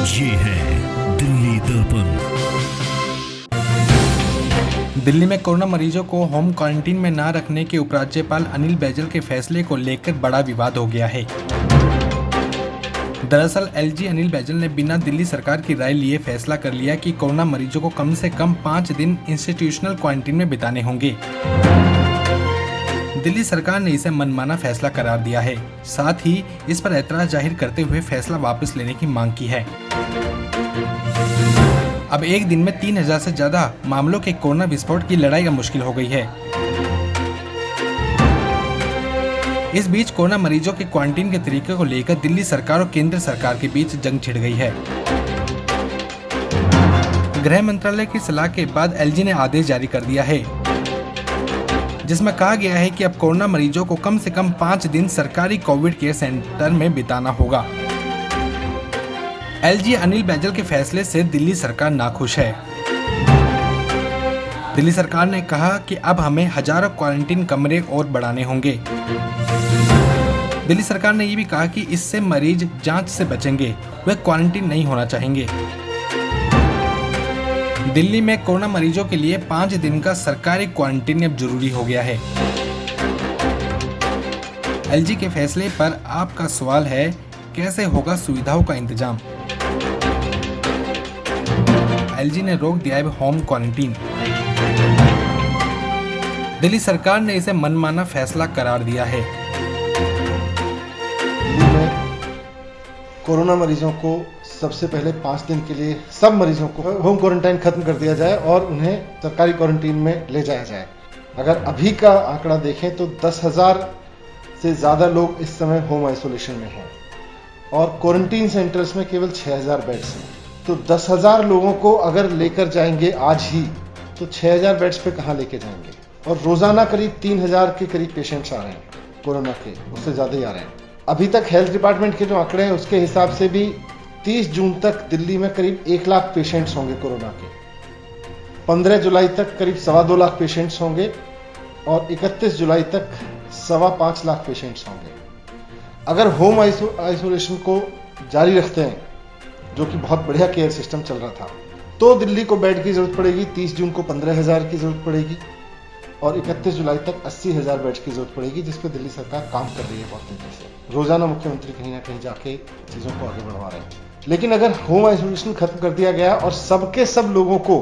ये है दिल्ली दर्पण। दिल्ली में कोरोना मरीजों को होम क्वारंटीन में न रखने के उपराज्यपाल अनिल बैजल के फैसले को लेकर बड़ा विवाद हो गया है। दरअसल एलजी अनिल बैजल ने बिना दिल्ली सरकार की राय लिए फैसला कर लिया कि कोरोना मरीजों को कम से कम 5 दिन इंस्टीट्यूशनल क्वारंटीन में बिताने होंगे। दिल्ली सरकार ने इसे मनमाना फैसला करार दिया है। साथ ही इस पर ऐतराज जाहिर करते हुए फैसला वापस लेने की मांग की है। अब एक दिन में 3000 से ज्यादा मामलों के कोरोना विस्फोट की लड़ाई अब मुश्किल हो गई है। इस बीच कोरोना मरीजों के क्वारंटीन के तरीके को लेकर दिल्ली सरकार और केंद्र सरकार के बीच जंग छिड़ गई है। गृह मंत्रालय की सलाह के बाद एलजी ने आदेश जारी कर दिया है, जिसमें कहा गया है कि अब कोरोना मरीजों को कम से कम 5 दिन सरकारी कोविड केयर सेंटर में बिताना होगा। एलजी अनिल बैजल के फैसले से दिल्ली सरकार नाखुश है। दिल्ली सरकार ने कहा कि अब हमें हजारों क्वारंटीन कमरे और बढ़ाने होंगे। दिल्ली सरकार ने ये भी कहा कि इससे मरीज जांच से बचेंगे, वे क्वारंटीन नहीं होना चाहेंगे। दिल्ली में कोरोना मरीजों के लिए 5 दिन का सरकारी क्वारंटीन अब जरूरी हो गया है। एलजी के फैसले पर आपका सवाल है, कैसे होगा सुविधाओं का इंतजाम? एलजी ने रोक दिया है होम क्वारंटीन। दिल्ली सरकार ने इसे मनमाना फैसला करार दिया है। दिल्ली में कोरोना मरीजों को सबसे पहले 5 दिन के लिए सब मरीजों को होम क्वारंटाइन खत्म कर दिया जाए और उन्हें सरकारी क्वारंटीन में ले जाया जाए। अगर अभी का आंकड़ा देखें तो 10,000 से ज़्यादा लोग इस समय होम आइसोलेशन में हैं और क्वारंटीन सेंटर्स में केवल 6,000 बेड्स हैं। तो 10,000 लोगों को अगर लेकर जाएंगे आज ही तो 6,000 बेड्स पे कहाँ लेके जाएंगे? और रोजाना करीब 3,000 के करीब पेशेंट्स आ रहे हैं कोरोना के, उससे ज़्यादा ही आ रहे हैं। अभी तक हेल्थ डिपार्टमेंट के जो आंकड़े हैं उसके हिसाब से भी 30 जून तक दिल्ली में करीब 1 लाख पेशेंट्स होंगे कोरोना के। 15 जुलाई तक करीब 2.25 लाख पेशेंट्स होंगे और 31 जुलाई तक 5.25 लाख पेशेंट्स होंगे। अगर होम आइसोलेशन को जारी रखते हैं, जो कि बहुत बढ़िया केयर सिस्टम चल रहा था, तो दिल्ली को बेड की जरूरत पड़ेगी। 30 जून को 15,000 की जरूरत पड़ेगी और 31 जुलाई तक 80,000 बेड्स की जरूरत पड़ेगी, जिस पर दिल्ली सरकार काम कर रही है बहुत तेजी से। रोजाना मुख्यमंत्री कहीं ना कहीं जाके चीजों को आगे बढ़वा रहे हैं। लेकिन अगर होम आइसोलेशन खत्म कर दिया गया और सबके सब लोगों को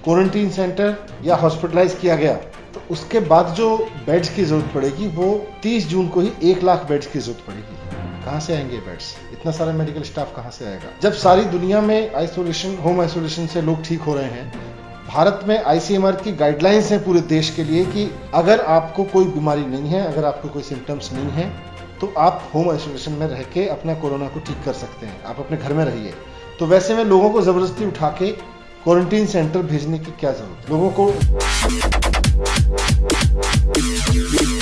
क्वारंटीन सेंटर या हॉस्पिटलाइज किया गया, तो उसके बाद जो बेड्स की जरूरत पड़ेगी वो 30 जून को ही 1 लाख बेड्स की जरूरत पड़ेगी। कहाँ से आएंगे बेड्स? इतना सारा मेडिकल स्टाफ कहाँ से आएगा? जब सारी दुनिया में आइसोलेशन, होम आइसोलेशन से लोग ठीक हो रहे हैं, भारत में आईसीएमआर की गाइडलाइंस हैं पूरे देश के लिए कि अगर आपको कोई बीमारी नहीं है, अगर आपको कोई सिम्टम्स नहीं है, तो आप होम आइसोलेशन में रह के अपना कोरोना को ठीक कर सकते हैं। आप अपने घर में रहिए। तो वैसे में लोगों को जबरदस्ती उठा के क्वारंटीन सेंटर भेजने की क्या जरूरत? लोगों को